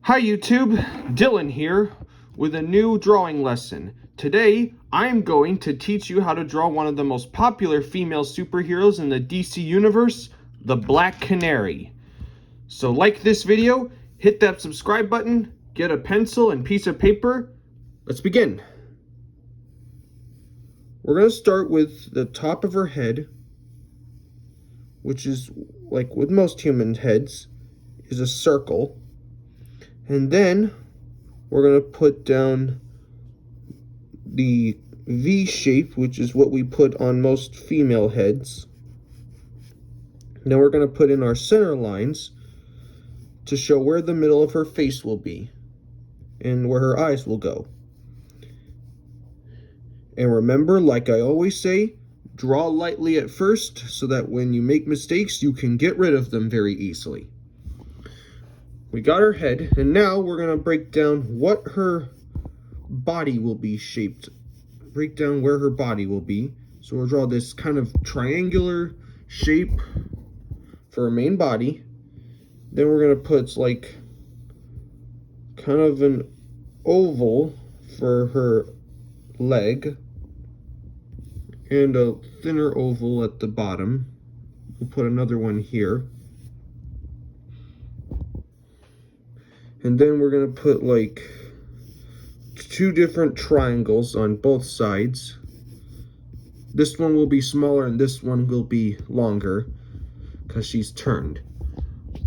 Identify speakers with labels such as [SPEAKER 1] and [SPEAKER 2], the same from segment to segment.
[SPEAKER 1] Hi YouTube, Dylan here with a new drawing lesson. Today, I'm going to teach you how to draw one of the most popular female superheroes in the DC universe, the Black Canary. So like this video, hit that subscribe button, get a pencil and piece of paper. Let's begin. We're going to start with the top of her head, which is, like with most human heads, is a circle. And then we're going to put down the V shape, which is what we put on most female heads. Now we're going to put in our center lines to show where the middle of her face will be and where her eyes will go. And remember, like I always say, draw lightly at first so that when you make mistakes, you can get rid of them very easily. We got her head, and now we're going to break down what her body will be shaped. Break down where her body will be. So we'll draw this kind of triangular shape for her main body. Then we're going to put like kind of an oval for her leg and a thinner oval at the bottom. We'll put another one here. And then we're going to put like two different triangles on both sides. This one will be smaller and this one will be longer because she's turned.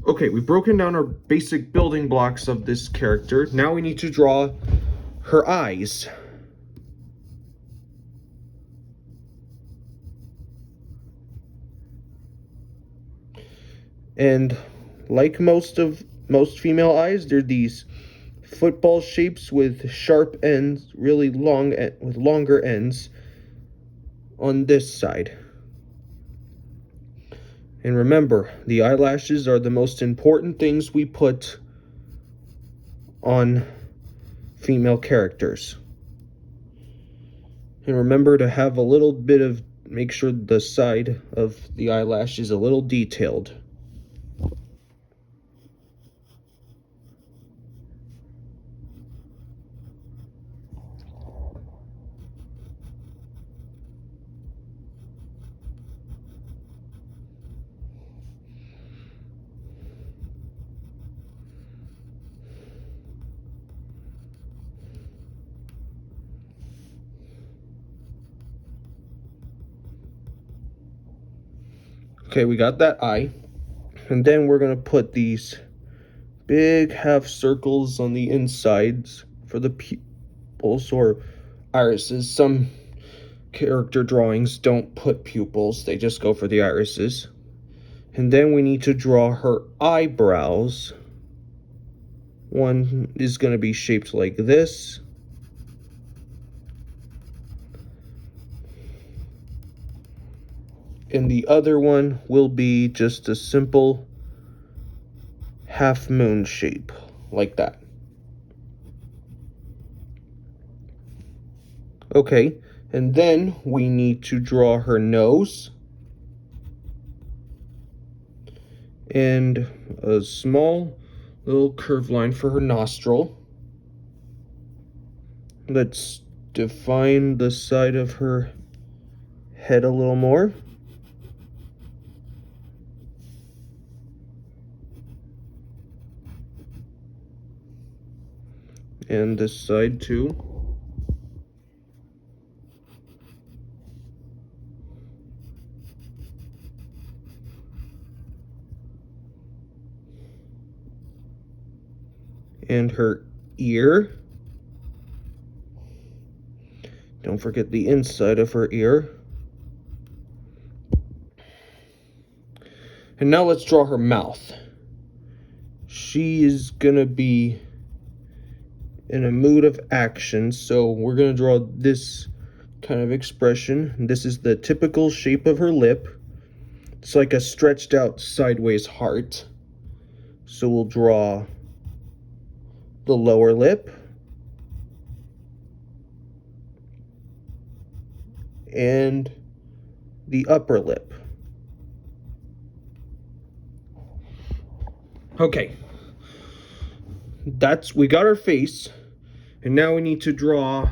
[SPEAKER 1] Okay, we've broken down our basic building blocks of this character. Now we need to draw her eyes. And like most female eyes, they're these football shapes with sharp ends, really long with longer ends on this side. And remember, the eyelashes are the most important things we put on female characters. And remember to have a little bit of, make sure the side of the eyelash is a little detailed. Okay, we got that eye. And then we're going to put these big half circles on the insides for the pupils or irises. Some character drawings don't put pupils, they just go for the irises. And then we need to draw her eyebrows. One is going to be shaped like this. And the other one will be just a simple half moon shape, like that. Okay, and then we need to draw her nose. And a small little curved line for her nostril. Let's define the side of her head a little more. And this side too. And her ear. Don't forget the inside of her ear. And now let's draw her mouth. She is gonna be in a mood of action, so we're gonna draw this kind of expression. This is the typical shape of her lip. It's like a stretched out sideways heart. So we'll draw the lower lip and the upper lip. Okay, we got her face, and now we need to draw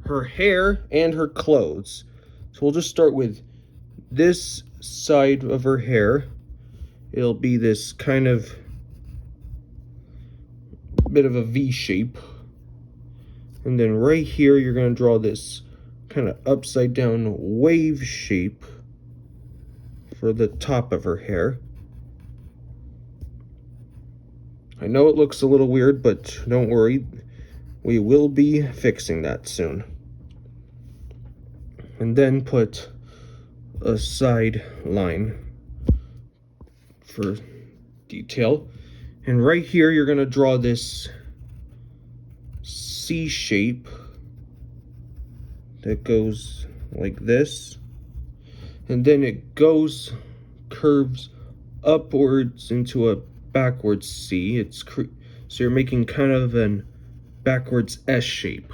[SPEAKER 1] her hair and her clothes. So we'll just start with this side of her hair. It'll be this kind of bit of a V shape. And then right here, you're going to draw this kind of upside down wave shape for the top of her hair. I know it looks a little weird, but don't worry. We will be fixing that soon. And then put a side line for detail. And right here, you're going to draw this C shape that goes like this. And then it curves upwards into a backwards C. So you're making kind of an backwards S shape.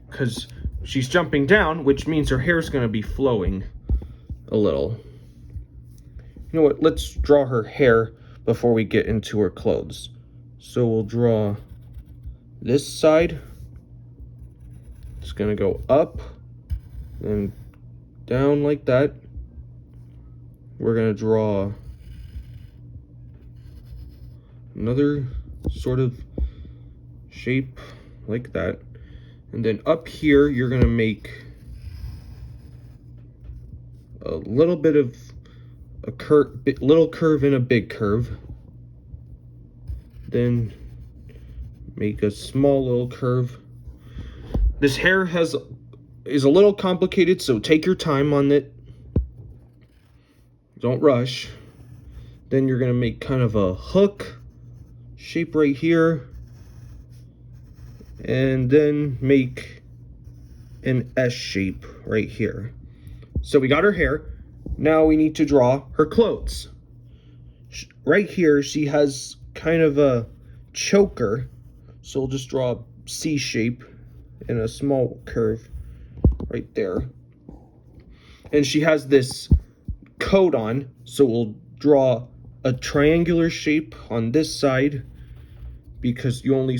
[SPEAKER 1] Because she's jumping down, which means her hair's going to be flowing a little. You know what? Let's draw her hair before we get into her clothes. So we'll draw this side. It's going to go up and down like that. We're going to draw another sort of shape like that. And then up here, you're going to make a little bit of a little curve and a big curve. Then make a small little curve. This hair is a little complicated, so take your time on it. Don't rush. Then you're going to make kind of a hook shape right here. And then make an S shape right here. So we got her hair. Now we need to draw her clothes. Right here, she has kind of a choker. So we'll just draw a C shape and a small curve right there. And she has this coat on. So we'll draw a triangular shape on this side because you only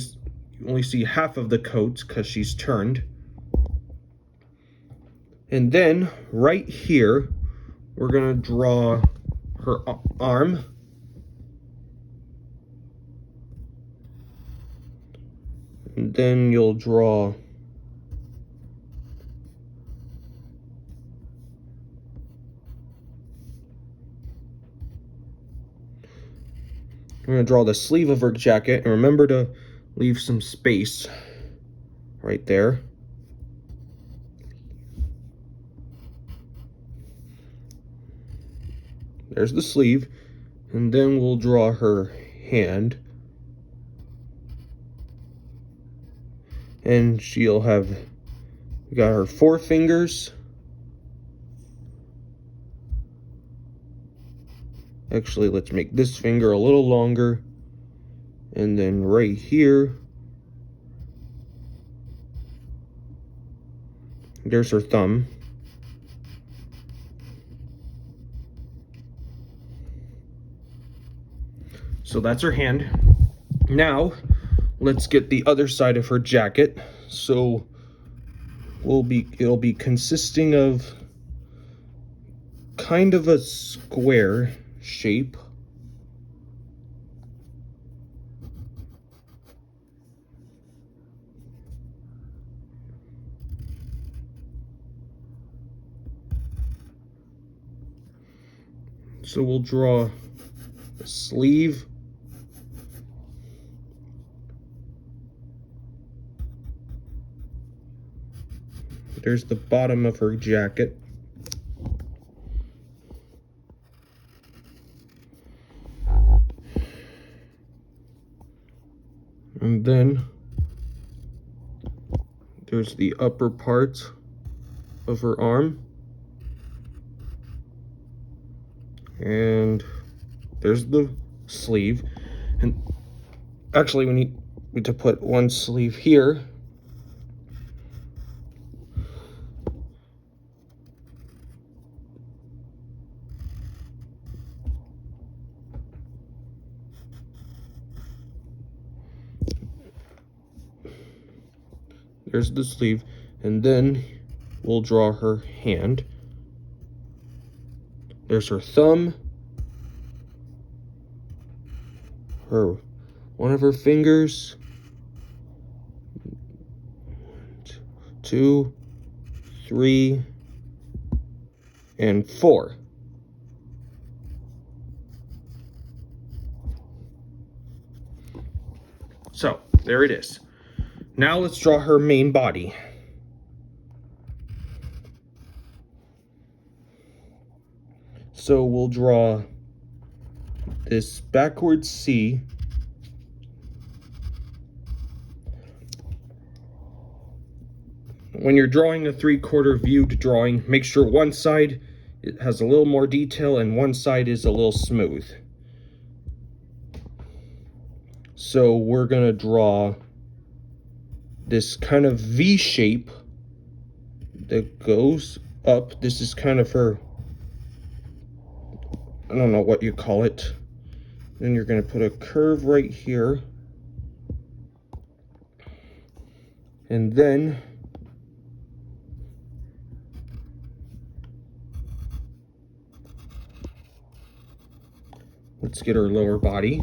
[SPEAKER 1] see half of the coat because she's turned. And then right here, we're going to draw her arm. And then you'll draw I'm going to draw the sleeve of her jacket, and remember to leave some space right there. There's the sleeve, and then we'll draw her hand. And she'll have, we got her 4 fingers. Actually, let's make this finger a little longer. And then right here, there's her thumb. So that's her hand. Now, let's get the other side of her jacket. So it'll be consisting of kind of a square shape. So we'll draw a sleeve. There's the bottom of her jacket. And then there's the upper part of her arm. And there's the sleeve. And actually we need to put one sleeve here. There's the sleeve. And then we'll draw her hand. There's her thumb. One of her fingers. 2, 3, and 4. So, there it is. Now let's draw her main body. So we'll draw this backwards C. When you're drawing a 3/4 viewed drawing, make sure one side it has a little more detail and one side is a little smooth. So we're going to draw this kind of V shape that goes up. This is kind of her, I don't know what you call it. Then you're going to put a curve right here. And then let's get her lower body.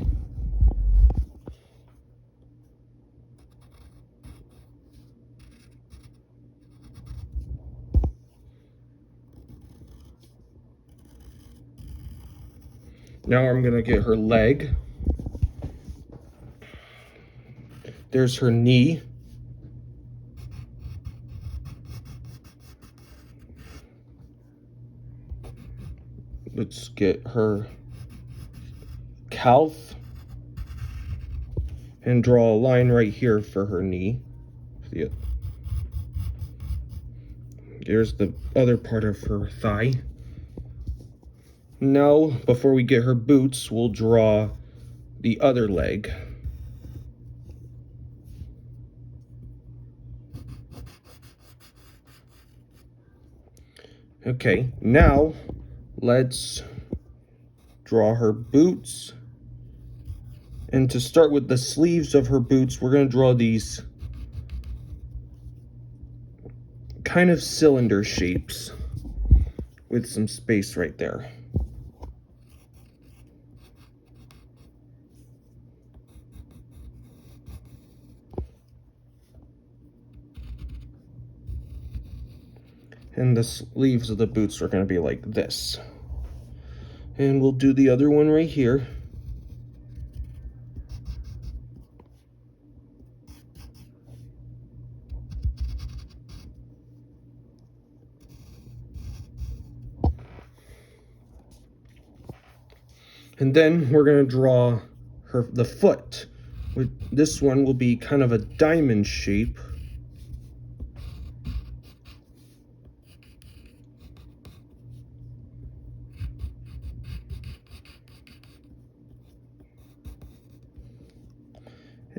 [SPEAKER 1] Now I'm going to get her leg. There's her knee. Let's get her calf and draw a line right here for her knee. There's the other part of her thigh. Now, before we get her boots, we'll draw the other leg. Okay, now let's draw her boots. And to start with the sleeves of her boots, we're going to draw these kind of cylinder shapes with some space right there. And the sleeves of the boots are going to be like this. And we'll do the other one right here. And then we're going to draw the foot. This one will be kind of a diamond shape.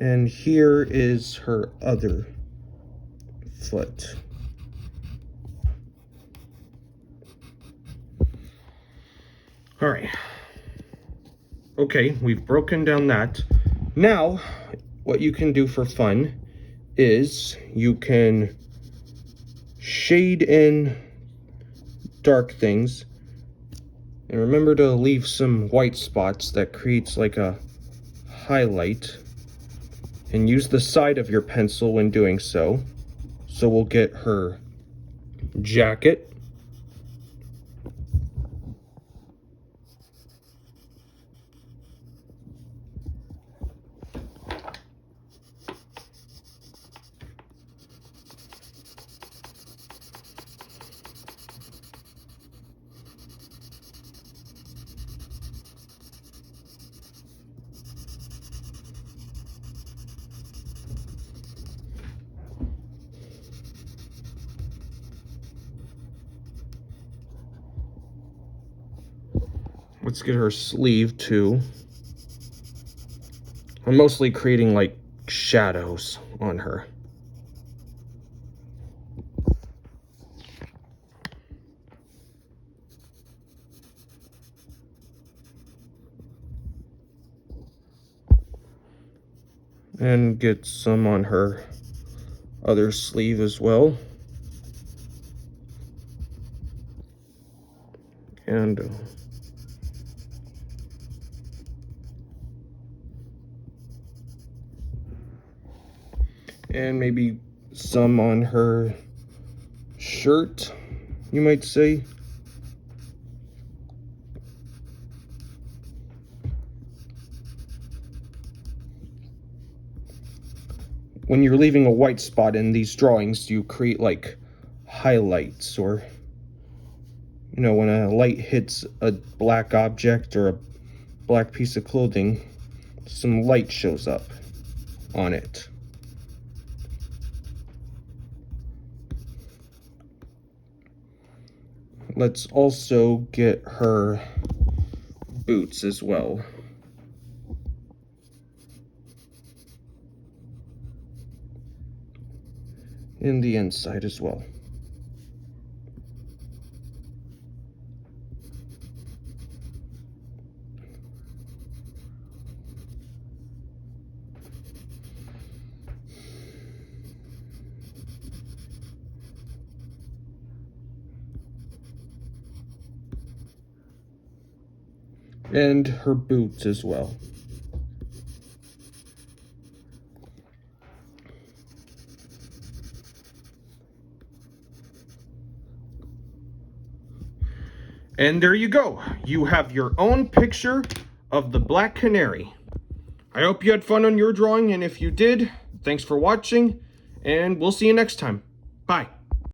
[SPEAKER 1] And here is her other foot. All right. Okay, we've broken down that. Now, what you can do for fun is you can shade in dark things. And remember to leave some white spots that creates like a highlight. And use the side of your pencil when doing so. So we'll get her jacket. Let's get her sleeve too. I'm mostly creating like shadows on her. And get some on her other sleeve as well. And maybe some on her shirt, you might say. When you're leaving a white spot in these drawings, you create like highlights, or you know, when a light hits a black object or a black piece of clothing, some light shows up on it. Let's also get her boots as well. In the inside as well. And her boots as well. And there you go. You have your own picture of the Black Canary. I hope you had fun on your drawing, and if you did, thanks for watching, and we'll see you next time. Bye.